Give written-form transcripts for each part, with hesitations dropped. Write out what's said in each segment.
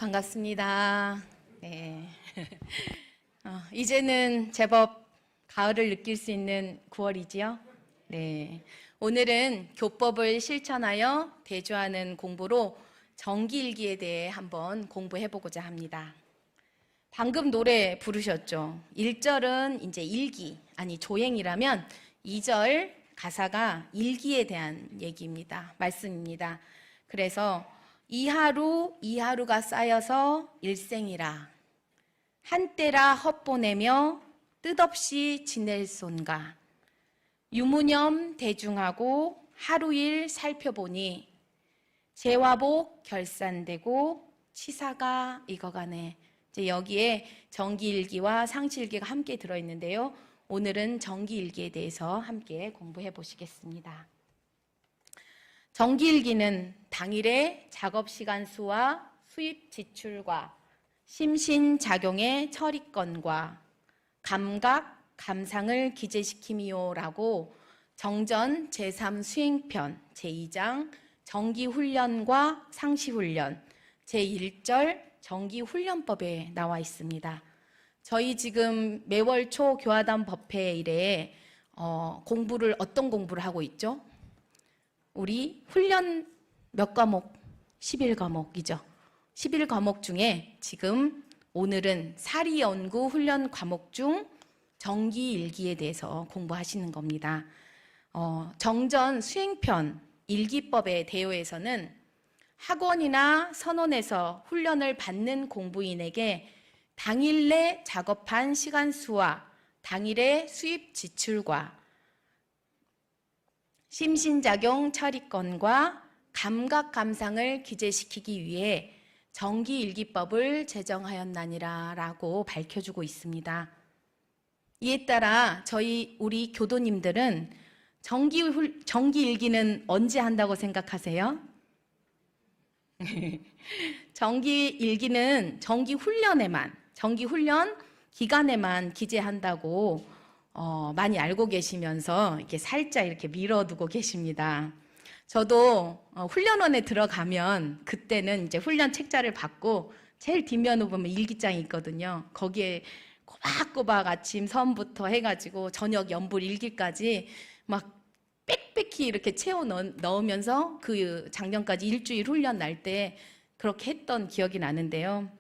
반갑습니다. 네. 이제는 제법 가을을 느낄 수 있는 9월이지요. 네. 오늘은 교법을 실천하여 대조하는 공부로 정기일기에 대해 한번 공부해 보고자 합니다. 방금 노래 부르셨죠? 1절은 이제 일기, 아니 조행이라면 2절 가사가 일기에 대한 얘기입니다. 말씀입니다. 그래서 이 하루가 쌓여서 일생이라 한때라 헛보내며 뜻없이 지낼 손가 유무념 대중하고 하루일 살펴보니 재화복 결산되고 치사가 익어가네. 이제 여기에 정기일기와 상시일기가 함께 들어있는데요. 오늘은 정기일기에 대해서 함께 공부해 보시겠습니다. 정기일기는 당일의 작업시간 수와 수입 지출과 심신작용의 처리건과 감각, 감상을 기재시킴이요라고 정전 제3수행편 제2장 정기훈련과 상시훈련 제1절 정기훈련법에 나와 있습니다. 저희 지금 매월 초 교화단 법회 이래 공부를 어떤 공부를 하고 있죠? 우리 훈련 몇 과목? 11과목이죠. 11과목 중에 지금 오늘은 사리연구 훈련 과목 중 정기일기에 대해서 공부하시는 겁니다. 정전 수행편 일기법의 대요에서는 학원이나 선원에서 훈련을 받는 공부인에게 당일 내 작업한 시간 수와 당일의 수입 지출과 심신작용 처리건과 감각 감상을 기재시키기 위해 정기일기법을 제정하였나니라 라고 밝혀주고 있습니다. 이에 따라 우리 교도님들은 정기일기는 언제 한다고 생각하세요? 정기일기는 정기훈련 기간에만 기재한다고 많이 알고 계시면서 이렇게 살짝 이렇게 밀어두고 계십니다. 저도 훈련원에 들어가면 그때는 이제 훈련 책자를 받고 제일 뒷면으로 보면 일기장이 있거든요. 거기에 꼬박꼬박 아침 선부터 해가지고 저녁 연불 일기까지 막 빽빽히 이렇게 채워 넣으면서 그 작년까지 일주일 훈련 날 때 그렇게 했던 기억이 나는데요.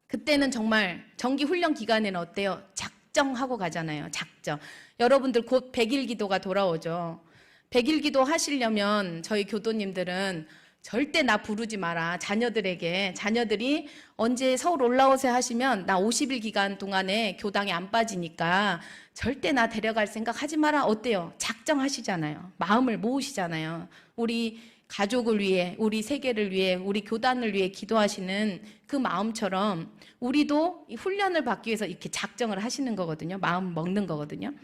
그때는 정말 정기 훈련 기간에는 어때요? 작정하고 가잖아요. 작정. 여러분들 곧 100일 기도가 돌아오죠. 100일 기도 하시려면 저희 교도님들은 절대 나 부르지 마라. 자녀들이 언제 서울 올라오세요 하시면 나 50일 기간 동안에 교당에 안 빠지니까 절대 나 데려갈 생각 하지 마라. 어때요? 작정하시잖아요. 마음을 모으시잖아요. 우리 가족을 위해, 우리 세계를 위해, 우리 교단을 위해 기도하시는 그 마음처럼 우리도 이 훈련을 받기 위해서 이렇게 작정을 하시는 거거든요. 마음 먹는 거거든요.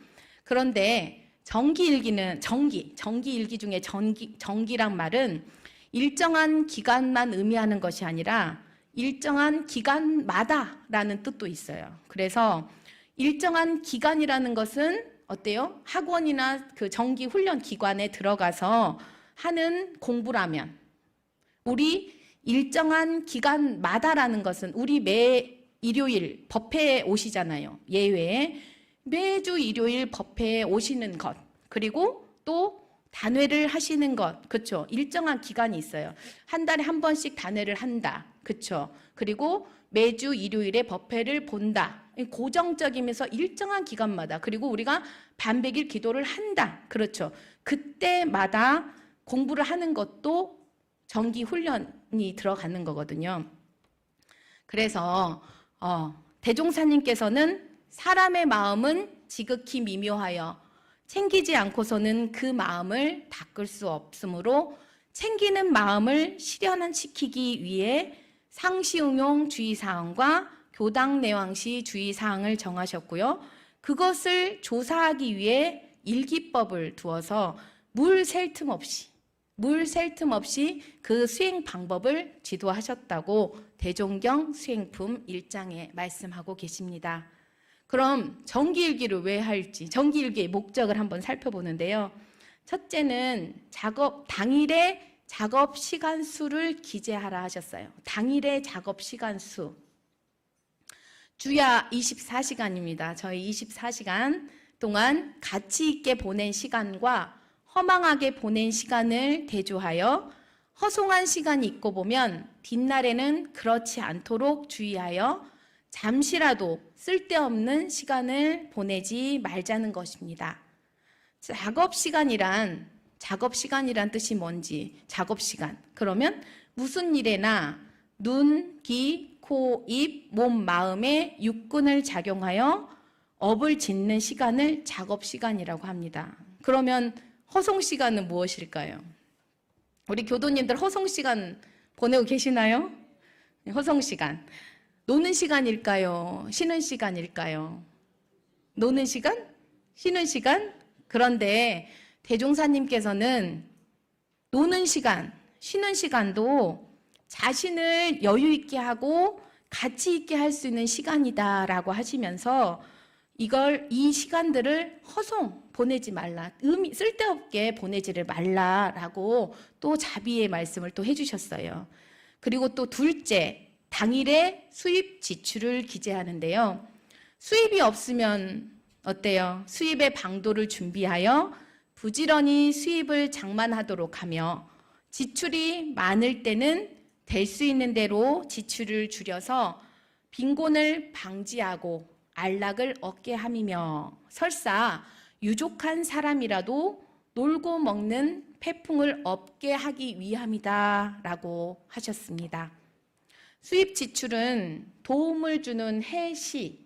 그런데 정기일기는 정기일기 중에 정기란 말은 일정한 기간만 의미하는 것이 아니라 일정한 기간마다라는 뜻도 있어요. 그래서 일정한 기간이라는 것은 어때요? 학원이나 그 정기 훈련 기관에 들어가서 하는 공부라면 우리 일정한 기간마다라는 것은 우리 매 일요일 법회에 오시잖아요. 예외에 매주 일요일 법회에 오시는 것, 그리고 또 단회를 하시는 것, 그렇죠? 일정한 기간이 있어요. 한 달에 한 번씩 단회를 한다, 그렇죠? 그리고 매주 일요일에 법회를 본다. 고정적이면서 일정한 기간마다, 그리고 우리가 반백일 기도를 한다, 그렇죠? 그때마다 공부를 하는 것도 정기 훈련이 들어가는 거거든요. 그래서 대종사님께서는 사람의 마음은 지극히 미묘하여 챙기지 않고서는 그 마음을 닦을 수 없으므로 챙기는 마음을 실현시키기 위해 상시응용 주의사항과 교당 내왕시 주의사항을 정하셨고요. 그것을 조사하기 위해 일기법을 두어서 물 셀 틈 없이 그 수행 방법을 지도하셨다고 대종경 수행품 1장에 말씀하고 계십니다. 그럼 정기일기를 왜 할지, 정기일기의 목적을 한번 살펴보는데요. 첫째는 작업 당일에 작업 시간 수를 기재하라 하셨어요. 당일의 작업 시간 수. 주야 24시간입니다. 저희 24시간 동안 가치 있게 보낸 시간과 허망하게 보낸 시간을 대조하여 허송한 시간이 있고 보면 뒷날에는 그렇지 않도록 주의하여 잠시라도 쓸데없는 시간을 보내지 말자는 것입니다. 작업 시간이란 뜻이 뭔지, 작업 시간. 그러면 무슨 일에나 눈, 귀, 코, 입, 몸, 마음의 육군을 작용하여 업을 짓는 시간을 작업 시간이라고 합니다. 그러면 허송 시간은 무엇일까요? 우리 교도님들 허송 시간 보내고 계시나요? 허송 시간. 노는 시간일까요? 쉬는 시간일까요? 노는 시간? 쉬는 시간? 그런데 대종사님께서는 노는 시간, 쉬는 시간도 자신을 여유 있게 하고 가치 있게 할 수 있는 시간이다라고 하시면서 이 시간들을 허송 보내지 말라, 쓸데없게 보내지를 말라라고 또 자비의 말씀을 또 해주셨어요. 그리고 또 둘째, 당일의 수입 지출을 기재하는데요. 수입이 없으면 어때요? 수입의 방도를 준비하여 부지런히 수입을 장만하도록 하며 지출이 많을 때는 될 수 있는 대로 지출을 줄여서 빈곤을 방지하고 안락을 얻게 함이며 설사 유족한 사람이라도 놀고 먹는 패풍을 없게 하기 위함이다 라고 하셨습니다. 수입 지출은 도움을 주는 해시,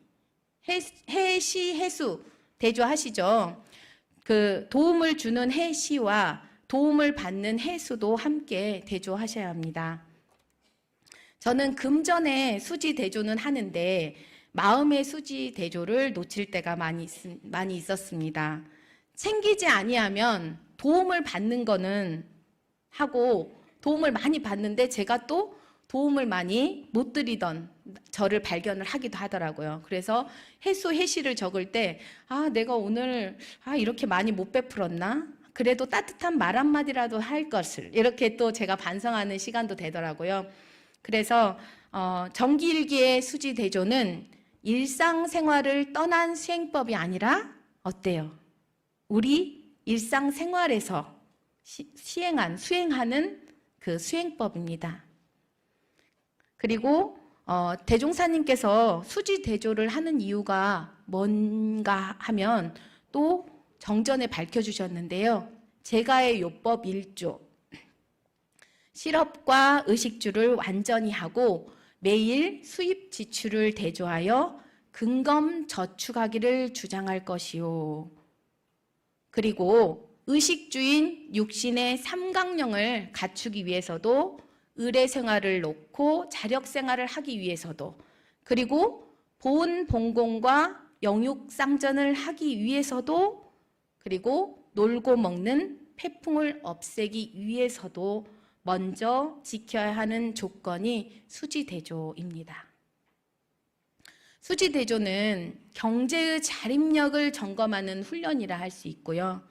해수 대조하시죠. 그 도움을 주는 해시와 도움을 받는 해수도 함께 대조하셔야 합니다. 저는 금전의 수지 대조는 하는데 마음의 수지 대조를 놓칠 때가 많이 있었습니다. 챙기지 아니하면 도움을 받는 거는 하고 도움을 많이 받는데 제가 또 도움을 많이 못 드리던 저를 발견을 하기도 하더라고요. 그래서 해시를 적을 때 내가 오늘 이렇게 많이 못 베풀었나? 그래도 따뜻한 말 한마디라도 할 것을 이렇게 또 제가 반성하는 시간도 되더라고요. 그래서 정기일기의 수지 대조는 일상생활을 떠난 수행법이 아니라 어때요? 우리 일상생활에서 수행하는 그 수행법입니다. 그리고 대종사님께서 수지 대조를 하는 이유가 뭔가 하면 또 정전에 밝혀주셨는데요. 제가의 요법 1조 실업과 의식주를 완전히 하고 매일 수입 지출을 대조하여 근검 저축하기를 주장할 것이요. 그리고 의식주인 육신의 삼강령을 갖추기 위해서도 의례 생활을 놓고 자력 생활을 하기 위해서도 그리고 보은 봉공과 영육상전을 하기 위해서도 그리고 놀고 먹는 패풍을 없애기 위해서도 먼저 지켜야 하는 조건이 수지대조입니다. 수지대조는 경제의 자립력을 점검하는 훈련이라 할 수 있고요.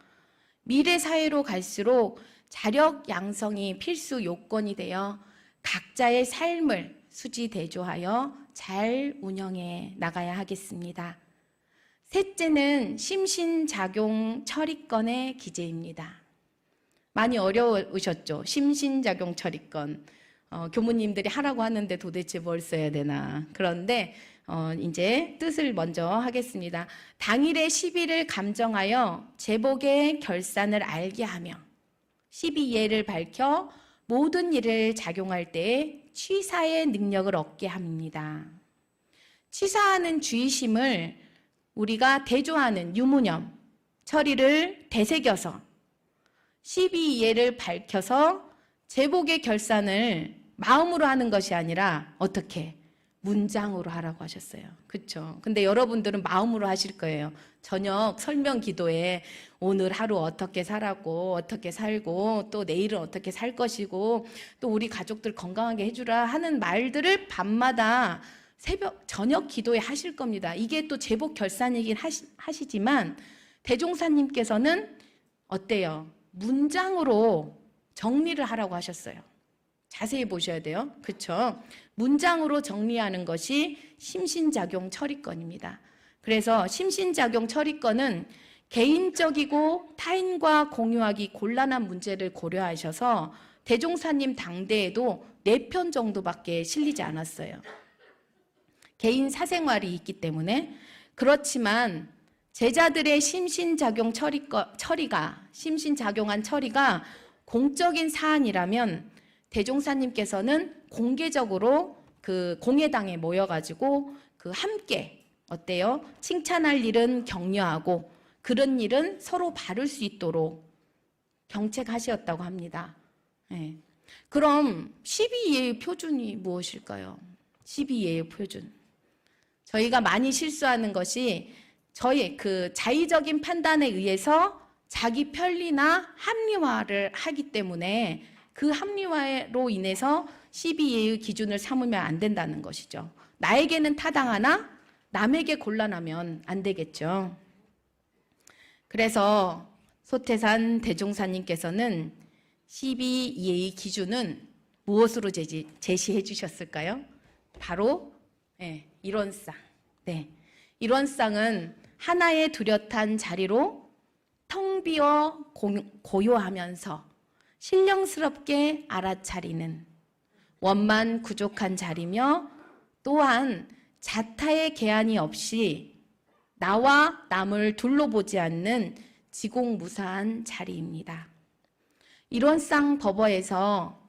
미래 사회로 갈수록 자력 양성이 필수 요건이 되어 각자의 삶을 수지대조하여 잘 운영해 나가야 하겠습니다. 셋째는 심신작용 처리권의 기재입니다. 많이 어려우셨죠? 심신작용 처리권. 교무님들이 하라고 하는데 도대체 뭘 써야 되나. 그런데 이제 뜻을 먼저 하겠습니다. 당일의 시비를 감정하여 제복의 결산을 알게 하며 시비예를 밝혀 모든 일을 작용할 때 취사의 능력을 얻게 합니다. 취사하는 주의심을 우리가 대조하는 유무념, 처리를 되새겨서 시비예를 밝혀서 제복의 결산을 마음으로 하는 것이 아니라 어떻게? 문장으로 하라고 하셨어요. 그렇죠? 근데 여러분들은 마음으로 하실 거예요. 저녁 설명 기도에 오늘 하루 어떻게 살았고 어떻게 살고 또 내일은 어떻게 살 것이고 또 우리 가족들 건강하게 해주라 하는 말들을 밤마다 저녁 기도에 하실 겁니다. 이게 또 제복 결산이긴 하시지만 대종사님께서는 어때요? 문장으로 정리를 하라고 하셨어요. 자세히 보셔야 돼요. 그렇죠? 문장으로 정리하는 것이 심신작용 처리권입니다. 그래서 심신작용 처리권은 개인적이고 타인과 공유하기 곤란한 문제를 고려하셔서 대종사님 당대에도 4편 정도밖에 실리지 않았어요. 개인 사생활이 있기 때문에. 그렇지만 제자들의 심신작용한 처리가 공적인 사안이라면 대종사님께서는 공개적으로 그 공회당에 모여가지고 그 함께 어때요? 칭찬할 일은 격려하고 그런 일은 서로 바를 수 있도록 경책하셨다고 합니다. 네. 그럼 12예의 표준이 무엇일까요? 12예의 표준. 저희가 많이 실수하는 것이 저희 그 자의적인 판단에 의해서 자기 편리나 합리화를 하기 때문에 그 합리화로 인해서 12예의 기준을 삼으면 안 된다는 것이죠. 나에게는 타당하나 남에게 곤란하면 안 되겠죠. 그래서 소태산 대종사님께서는 12예의 기준은 무엇으로 제시해 주셨을까요? 바로 일원상. 네. 일원상은 하나의 뚜렷한 자리로 텅 비어 고요하면서 신령스럽게 알아차리는 원만 구족한 자리며 또한 자타의 계한이 없이 나와 남을 둘러보지 않는 지공무사한 자리입니다. 일원상 법어에서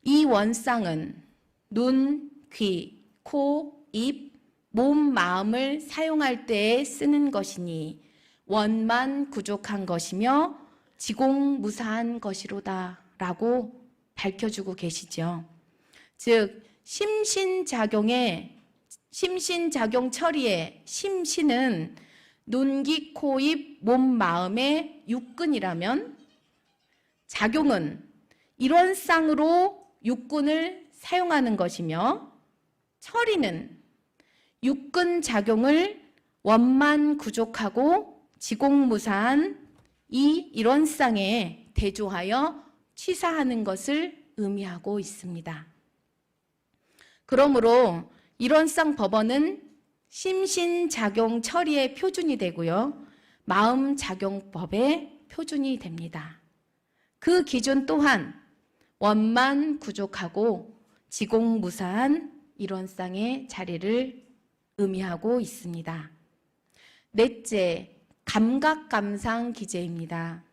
이 원상은 눈, 귀, 코, 입, 몸, 마음을 사용할 때에 쓰는 것이니 원만 구족한 것이며 지공무사한 것이로다 라고 밝혀주고 계시죠. 즉 심신작용 처리의 심신은 눈, 귀, 코, 입, 몸, 마음의 육근이라면 작용은 일원상으로 육근을 사용하는 것이며 처리는 육근 작용을 원만 구족하고 지공무사한 이 일원상에 대조하여 취사하는 것을 의미하고 있습니다. 그러므로 일원상 법어는 심신작용 처리의 표준이 되고요. 마음작용법의 표준이 됩니다. 그 기준 또한 원만 구족하고 지공무사한 일원상의 자리를 의미하고 있습니다. 넷째, 감각감상 기제입니다.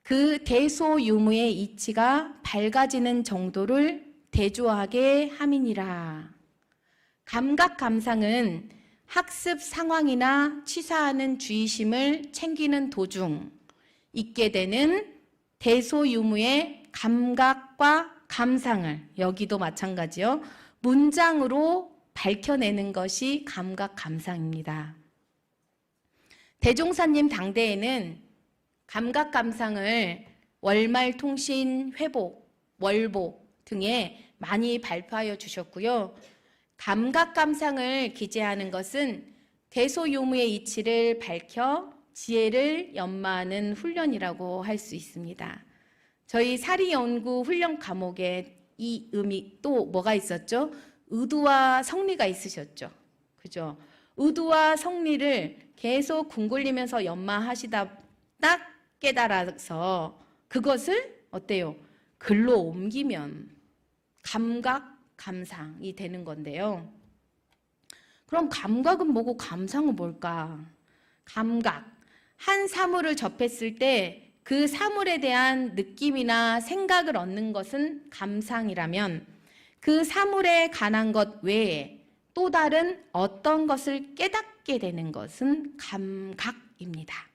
그 대소유무의 이치가 밝아지는 정도를 대조하게 함이니라. 감각감상은 학습 상황이나 취사하는 주의심을 챙기는 도중 있게 되는 대소유무의 감각과 감상을, 여기도 마찬가지요, 문장으로 밝혀내는 것이 감각감상입니다. 대종사님 당대에는 감각감상을 월말통신, 회복, 월보 등에 많이 발표하여 주셨고요. 감각감상을 기재하는 것은 대소유무의 이치를 밝혀 지혜를 연마하는 훈련이라고 할 수 있습니다. 저희 사리연구 훈련 과목에 이 의미 또 뭐가 있었죠? 의도와 성리가 있으셨죠. 그죠? 의도와 성리를 계속 궁굴리면서 연마하시다 딱 깨달아서 그것을 어때요? 글로 옮기면 감각, 감상이 되는 건데요. 그럼 감각은 뭐고 감상은 뭘까? 감각, 한 사물을 접했을 때 그 사물에 대한 느낌이나 생각을 얻는 것은 감상이라면 그 사물에 관한 것 외에 또 다른 어떤 것을 깨닫게 되는 것은 감각입니다.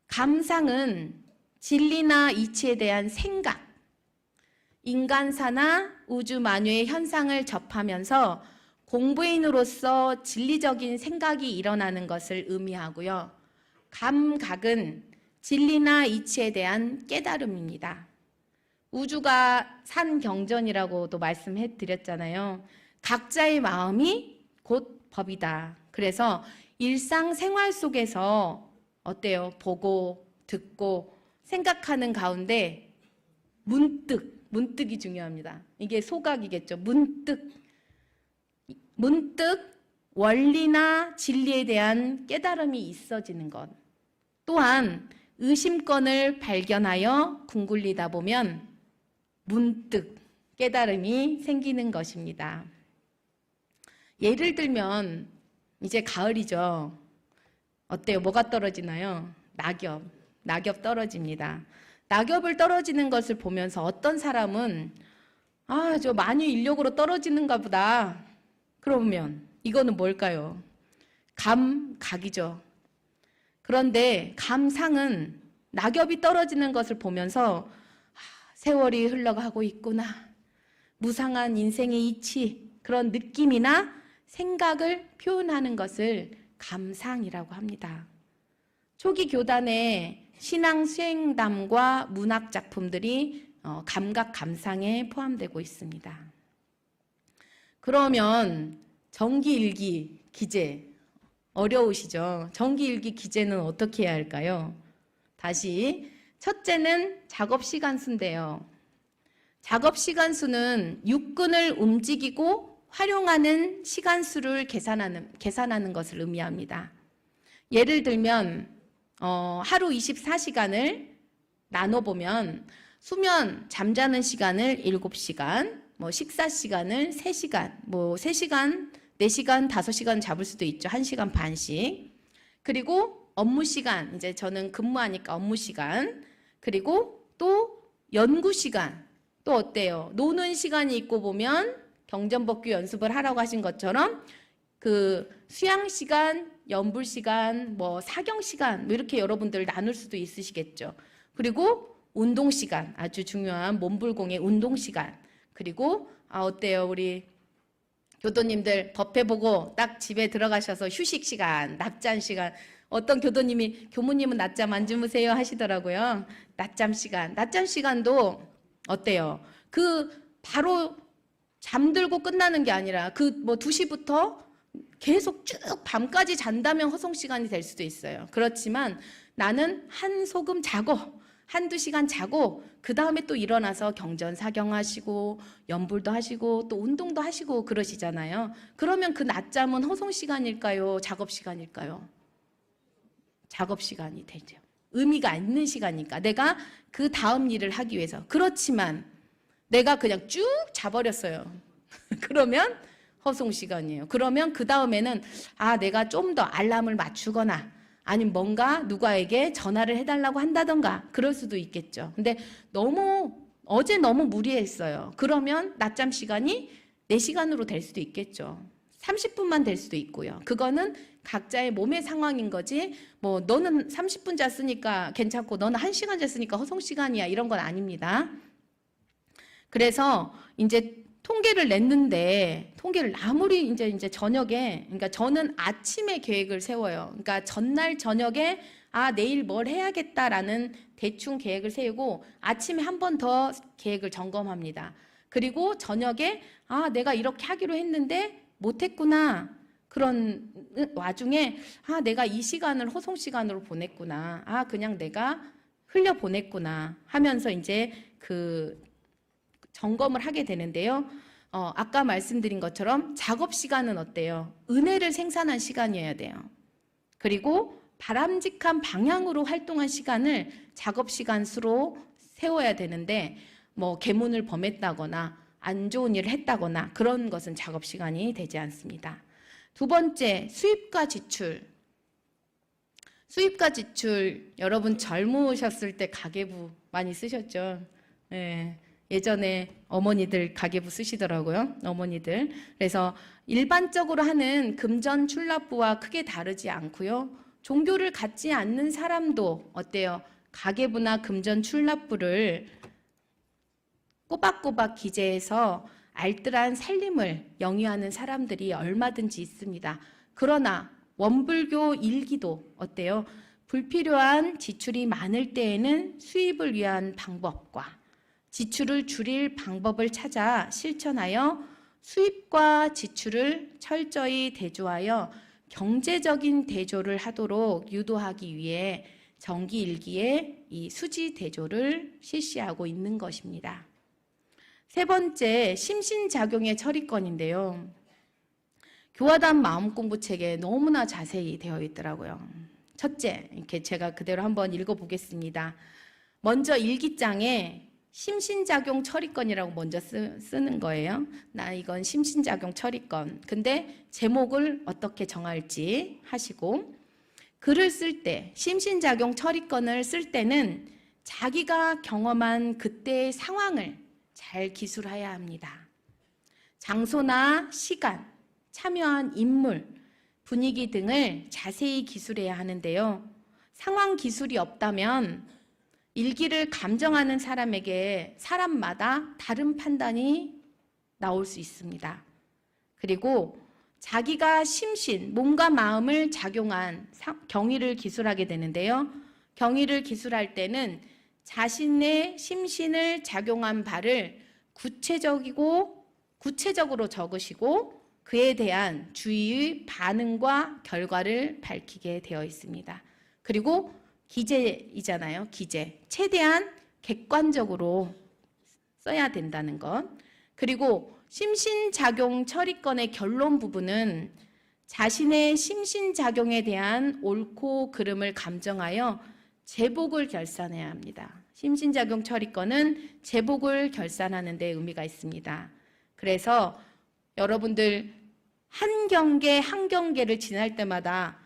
감상은 진리나 이치에 대한 생각, 인간사나 우주 만유의 현상을 접하면서 공부인으로서 진리적인 생각이 일어나는 것을 의미하고요. 감각은 진리나 이치에 대한 깨달음입니다. 우주가 산경전이라고도 말씀해 드렸잖아요. 각자의 마음이 곧 법이다. 그래서 일상생활 속에서 어때요? 보고, 듣고, 생각하는 가운데 문득이 중요합니다. 이게 소각이겠죠. 문득 원리나 진리에 대한 깨달음이 있어지는 것. 또한 의심권을 발견하여 궁굴리다 보면 문득 깨달음이 생기는 것입니다. 예를 들면 이제 가을이죠. 어때요? 뭐가 떨어지나요? 낙엽 떨어집니다. 낙엽을 떨어지는 것을 보면서 어떤 사람은 저 많이 인력으로 떨어지는가 보다. 그러면 이거는 뭘까요? 감각이죠. 그런데 감상은 낙엽이 떨어지는 것을 보면서 세월이 흘러가고 있구나. 무상한 인생의 이치, 그런 느낌이나 생각을 표현하는 것을 감상이라고 합니다. 초기 교단의 신앙 수행담과 문학 작품들이 감각 감상에 포함되고 있습니다. 그러면 정기일기 기재 어려우시죠? 정기일기 기재는 어떻게 해야 할까요? 다시 첫째는 작업시간수인데요. 작업시간수는 육근을 움직이고 활용하는 시간수를 계산하는 것을 의미합니다. 예를 들면 하루 24시간을 나눠보면 수면, 잠자는 시간을 7시간, 식사 시간을 3시간, 3시간, 4시간, 5시간 잡을 수도 있죠. 1시간 반씩. 그리고 업무 시간, 이제 저는 근무하니까 업무 시간, 그리고 또 연구 시간, 또 어때요? 노는 시간이 있고 보면 경전법규 연습을 하라고 하신 것처럼 그 수양 시간, 연불 시간, 사경 시간 이렇게 여러분들 나눌 수도 있으시겠죠. 그리고 운동 시간, 아주 중요한 몸불공의 운동 시간. 그리고 어때요? 우리 교도님들 법회 보고 딱 집에 들어가셔서 휴식 시간, 낮잠 시간. 어떤 교도님이 교무님은 낮잠 안 주무세요 하시더라고요. 낮잠 시간도 어때요? 바로 잠들고 끝나는 게 아니라 2시부터 계속 쭉 밤까지 잔다면 허송 시간이 될 수도 있어요. 그렇지만 나는 한 소금 자고 1-2시간 자고 그 다음에 또 일어나서 경전 사경하시고 연불도 하시고 또 운동도 하시고 그러시잖아요. 그러면 그 낮잠은 허송 시간일까요? 작업 시간일까요? 작업 시간이 되죠. 의미가 있는 시간이니까 내가 그 다음 일을 하기 위해서. 그렇지만 내가 그냥 쭉 자버렸어요. 그러면 허송 시간이에요. 그러면 그 다음에는 내가 좀 더 알람을 맞추거나 아니면 뭔가 누구에게 전화를 해달라고 한다던가 그럴 수도 있겠죠. 근데 어제 너무 무리했어요. 그러면 낮잠 시간이 4시간으로 될 수도 있겠죠. 30분만 될 수도 있고요. 그거는 각자의 몸의 상황인 거지 너는 30분 잤으니까 괜찮고 너는 1시간 잤으니까 허송 시간이야 이런 건 아닙니다. 그래서 이제 통계를 냈는데 통계를 아무리 이제 저녁에 그러니까 저는 아침에 계획을 세워요. 그러니까 전날 저녁에 내일 뭘 해야겠다라는 대충 계획을 세우고 아침에 한 번 더 계획을 점검합니다. 그리고 저녁에 내가 이렇게 하기로 했는데 못했구나. 그런 와중에 내가 이 시간을 허송 시간으로 보냈구나. 그냥 내가 흘려 보냈구나 하면서 이제 점검을 하게 되는데요. 아까 말씀드린 것처럼 작업 시간은 어때요? 은혜를 생산한 시간이어야 돼요. 그리고 바람직한 방향으로 활동한 시간을 작업 시간 수로 세워야 되는데 계문을 범했다거나 안 좋은 일을 했다거나 그런 것은 작업 시간이 되지 않습니다. 두 번째, 수입과 지출. 수입과 지출, 여러분 젊으셨을 때 가계부 많이 쓰셨죠? 네. 예전에 어머니들 가계부 쓰시더라고요. 어머니들. 그래서 일반적으로 하는 금전 출납부와 크게 다르지 않고요. 종교를 갖지 않는 사람도 어때요? 가계부나 금전 출납부를 꼬박꼬박 기재해서 알뜰한 살림을 영위하는 사람들이 얼마든지 있습니다. 그러나 원불교 일기도 어때요? 불필요한 지출이 많을 때에는 수입을 위한 방법과 지출을 줄일 방법을 찾아 실천하여 수입과 지출을 철저히 대조하여 경제적인 대조를 하도록 유도하기 위해 정기일기에 이 수지 대조를 실시하고 있는 것입니다. 세 번째, 심신작용의 처리건인데요. 교화단 마음공부책에 너무나 자세히 되어 있더라고요. 첫째, 이렇게 제가 그대로 한번 읽어보겠습니다. 먼저 일기장에 심신작용 처리건이라고 먼저 쓰는 거예요. 나 이건 심신작용 처리건. 근데 제목을 어떻게 정할지 하시고, 글을 쓸 때, 심신작용 처리건을 쓸 때는 자기가 경험한 그때의 상황을 잘 기술해야 합니다. 장소나 시간, 참여한 인물, 분위기 등을 자세히 기술해야 하는데요. 상황 기술이 없다면 일기를 감정하는 사람에게 사람마다 다른 판단이 나올 수 있습니다. 그리고 자기가 심신, 몸과 마음을 작용한 경위를 기술하게 되는데요. 경위를 기술할 때는 자신의 심신을 작용한 바를 구체적으로 적으시고 그에 대한 주의의 반응과 결과를 밝히게 되어 있습니다. 그리고 기재이잖아요. 기재. 최대한 객관적으로 써야 된다는 것. 그리고 심신작용 처리건의 결론 부분은 자신의 심신작용에 대한 옳고 그름을 감정하여 제복을 결산해야 합니다. 심신작용 처리건은 제복을 결산하는 데 의미가 있습니다. 그래서 여러분들 한 경계 한 경계를 지날 때마다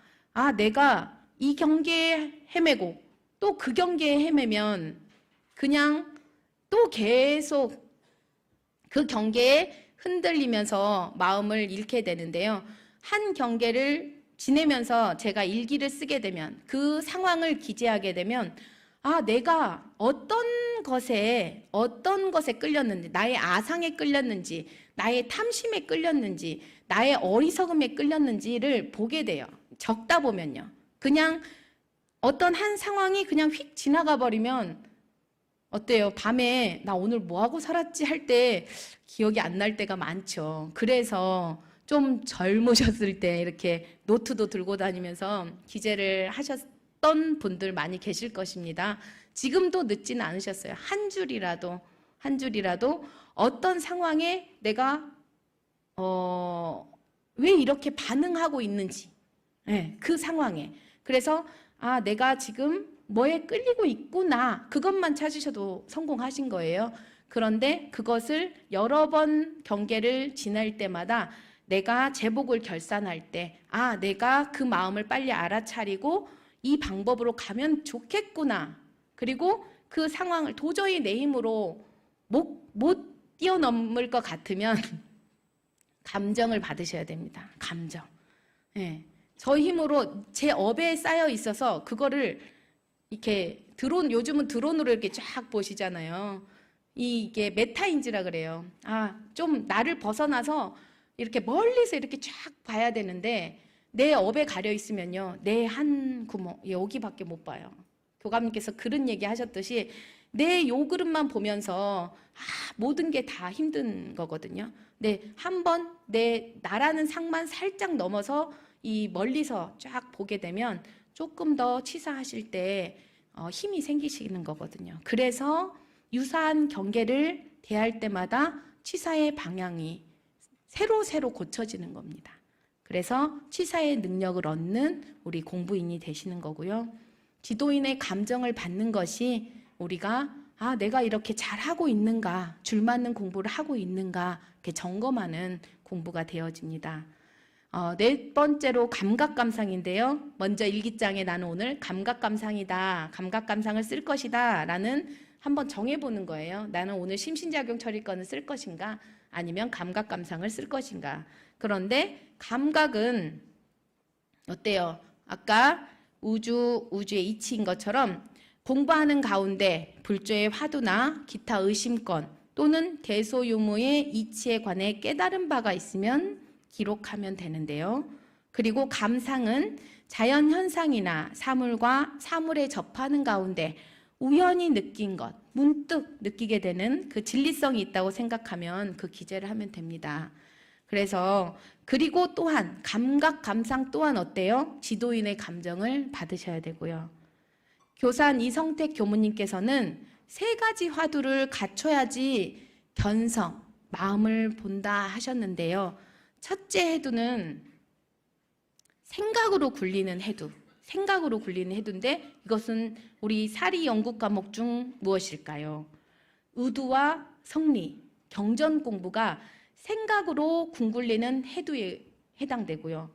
내가 이 경계에 헤매고 또 그 경계에 헤매면 그냥 또 계속 그 경계에 흔들리면서 마음을 잃게 되는데요. 한 경계를 지내면서 제가 일기를 쓰게 되면 그 상황을 기재하게 되면 내가 어떤 것에 끌렸는지, 나의 아상에 끌렸는지, 나의 탐심에 끌렸는지, 나의 어리석음에 끌렸는지를 보게 돼요. 적다 보면요. 그냥 어떤 한 상황이 그냥 휙 지나가 버리면 어때요? 밤에 나 오늘 뭐 하고 살았지 할 때 기억이 안 날 때가 많죠. 그래서 좀 젊으셨을 때 이렇게 노트도 들고 다니면서 기재를 하셨던 분들 많이 계실 것입니다. 지금도 늦지는 않으셨어요. 한 줄이라도 어떤 상황에 내가 왜 이렇게 반응하고 있는지, 그 상황에. 그래서 내가 지금 뭐에 끌리고 있구나, 그것만 찾으셔도 성공하신 거예요. 그런데 그것을 여러 번 경계를 지날 때마다 내가 제복을 결산할 때 내가 그 마음을 빨리 알아차리고 이 방법으로 가면 좋겠구나, 그리고 그 상황을 도저히 내 힘으로 못 뛰어넘을 것 같으면 감정을 받으셔야 됩니다. 감정. 저 힘으로 제 업에 쌓여 있어서 그거를 이렇게 요즘은 드론으로 이렇게 쫙 보시잖아요. 이게 메타인지라 그래요. 좀 나를 벗어나서 이렇게 멀리서 이렇게 쫙 봐야 되는데 내 업에 가려 있으면요, 내 한 구멍 여기밖에 못 봐요. 교감님께서 그런 얘기 하셨듯이 내 요 그릇만 보면서 모든 게 다 힘든 거거든요. 한번 나라는 상만 살짝 넘어서 이 멀리서 쫙 보게 되면 조금 더 치사하실 때 힘이 생기시는 거거든요. 그래서 유사한 경계를 대할 때마다 치사의 방향이 새로 고쳐지는 겁니다. 그래서 치사의 능력을 얻는 우리 공부인이 되시는 거고요. 지도인의 감정을 받는 것이 우리가 내가 이렇게 잘하고 있는가, 줄맞는 공부를 하고 있는가 이렇게 점검하는 공부가 되어집니다. 네 번째로 감각감상인데요. 먼저 일기장에 나는 오늘 감각감상이다, 감각감상을 쓸 것이다 라는 한번 정해보는 거예요. 나는 오늘 심신작용 처리건을 쓸 것인가 아니면 감각감상을 쓸 것인가. 그런데 감각은 어때요? 아까 우주의 이치인 것처럼 공부하는 가운데 불조의 화두나 기타 의심건 또는 대소유무의 이치에 관해 깨달은 바가 있으면 기록하면 되는데요. 그리고 감상은 자연현상이나 사물에 접하는 가운데 우연히 느낀 것, 문득 느끼게 되는 그 진리성이 있다고 생각하면 그 기재를 하면 됩니다. 그래서 그리고 또한 감각 감상 또한 어때요? 지도인의 감정을 받으셔야 되고요. 교산 이성택 교무님께서는 세 가지 화두를 갖춰야지 견성, 마음을 본다 하셨는데요. 첫째 해두는 생각으로 굴리는 해두. 생각으로 굴리는 해두인데 이것은 우리 사리 연구 과목 중 무엇일까요? 의두와 성리, 경전 공부가 생각으로 궁굴리는 해두에 해당되고요.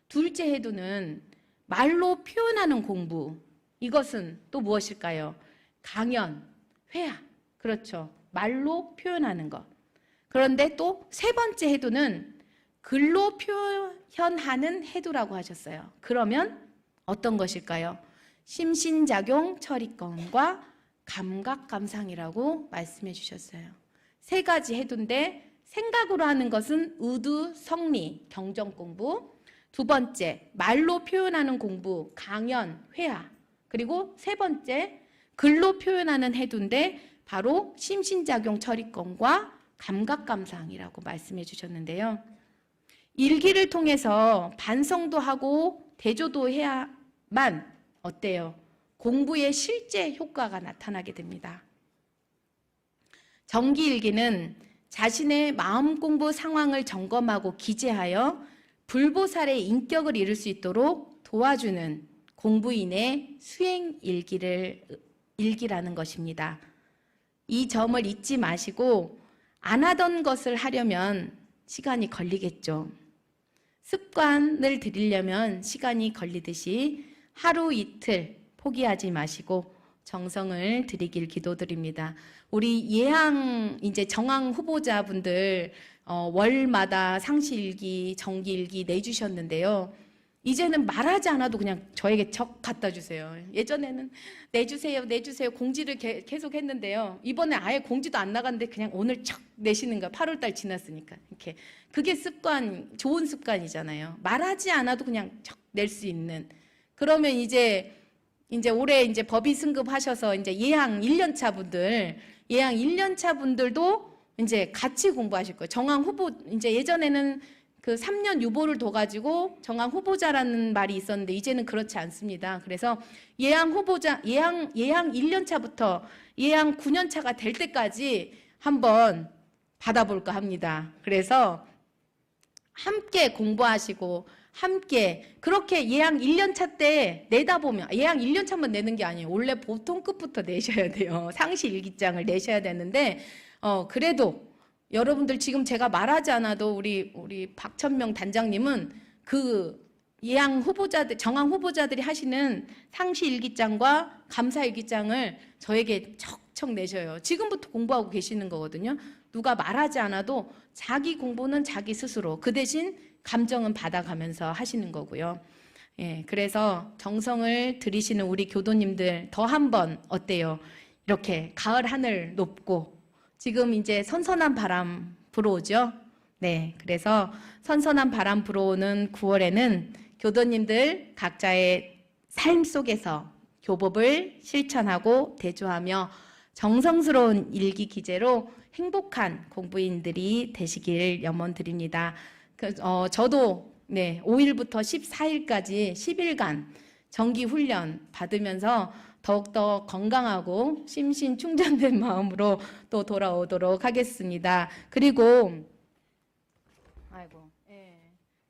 둘째 해두는 말로 표현하는 공부. 이것은 또 무엇일까요? 강연, 회화. 그렇죠. 말로 표현하는 것. 그런데 또 세 번째 해두는 글로 표현하는 해두라고 하셨어요. 그러면 어떤 것일까요? 심신작용 처리권과 감각감상이라고 말씀해 주셨어요. 세 가지 해두인데 생각으로 하는 것은 의두, 성리, 경전공부. 두 번째, 말로 표현하는 공부, 강연, 회화. 그리고 세 번째, 글로 표현하는 해두인데 바로 심신작용 처리권과 감각감상이라고 말씀해 주셨는데요. 일기를 통해서 반성도 하고 대조도 해야만 어때요? 공부의 실제 효과가 나타나게 됩니다. 정기일기는 자신의 마음 공부 상황을 점검하고 기재하여 불보살의 인격을 이룰 수 있도록 도와주는 공부인의 수행일기라는 것입니다. 이 점을 잊지 마시고 안 하던 것을 하려면 시간이 걸리겠죠. 습관을 들이려면 시간이 걸리듯이 하루 이틀 포기하지 마시고 정성을 들이길 기도드립니다. 우리 예항 이제 정항 후보자분들 월마다 상시일기, 정기일기 내주셨는데요. 이제는 말하지 않아도 그냥 저에게 적 갖다 주세요. 예전에는 내주세요 공지를 계속 했는데요. 이번에 아예 공지도 안 나갔는데 그냥 오늘 척 내시는 거예요. 8월달 지났으니까. 이렇게. 그게 좋은 습관이잖아요. 말하지 않아도 그냥 척 낼 수 있는. 그러면 이제 올해 이제 법의 승급하셔서 이제 예항 1년차 분들도 이제 같이 공부하실 거예요. 정항 후보, 이제 예전에는 그 3년 유보를 둬가지고 정항 후보자라는 말이 있었는데 이제는 그렇지 않습니다. 그래서 예항 1년차부터 예항 9년차가 될 때까지 한번 받아볼까 합니다. 그래서 함께 공부하시고 함께 그렇게 예항 1년차 때 내다 보면 예항 1년차만 내는 게 아니에요. 원래 보통급부터 내셔야 돼요. 상시 일기장을 내셔야 되는데 그래도 여러분들 지금 제가 말하지 않아도 우리 박천명 단장님은 그 예항 후보자들, 정항 후보자들이 하시는 상시 일기장과 감사 일기장을 저에게 척척 내셔요. 지금부터 공부하고 계시는 거거든요. 누가 말하지 않아도 자기 공부는 자기 스스로, 그 대신 감정은 받아가면서 하시는 거고요. 예, 그래서 정성을 들이시는 우리 교도님들 더 한번 어때요? 이렇게 가을 하늘 높고 지금 이제 선선한 바람 불어오죠? 네, 그래서 선선한 바람 불어오는 9월에는 교도님들 각자의 삶 속에서 교법을 실천하고 대조하며 정성스러운 일기 기재로 행복한 공부인들이 되시길 염원드립니다. 저도 5일부터 14일까지 10일간 정기 훈련 받으면서 더욱더 건강하고 심신 충전된 마음으로 또 돌아오도록 하겠습니다. 그리고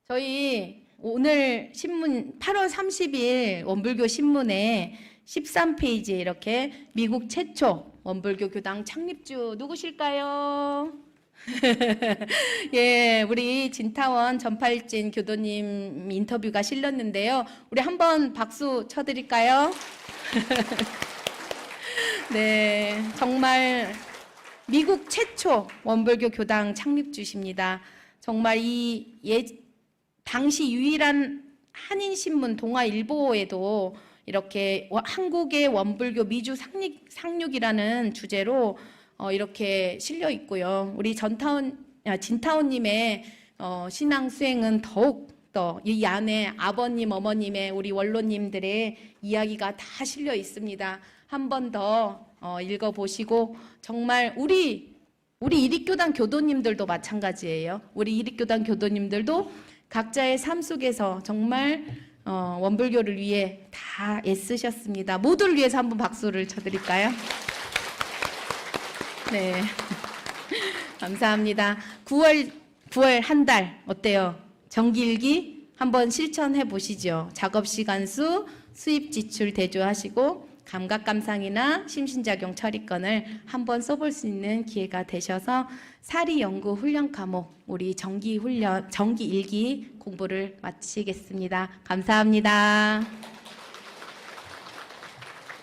저희 오늘 신문 8월 30일 원불교 신문에 13페이지에 이렇게 미국 최초 원불교 교당 창립주 누구실까요? 예, 우리 진타원 전팔진 교도님 인터뷰가 실렸는데요. 우리 한번 박수 쳐드릴까요? 네, 정말 미국 최초 원불교 교당 창립주십니다. 정말 당시 유일한 한인신문 동아일보에도 이렇게 한국의 원불교 미주 상륙이라는 주제로 이렇게 실려 있고요. 우리 진타원님의 신앙 수행은 더욱 더 이 안에 아버님, 어머님의 우리 원로님들의 이야기가 다 실려 있습니다. 한 번 더 읽어보시고 정말 우리 이립교당 교도님들도 마찬가지예요. 우리 이립교당 교도님들도 각자의 삶 속에서 정말 원불교를 위해 다 애쓰셨습니다. 모두를 위해서 한번 박수를 쳐드릴까요? 네. 감사합니다. 9월 한 달 어때요? 정기일기 한번 실천해 보시죠. 작업 시간 수, 수입 지출 대조하시고 감각감상이나 심신작용 처리권을 한번 써볼 수 있는 기회가 되셔서 사리 연구 훈련 과목 우리 정기일기 공부를 마치겠습니다. 감사합니다.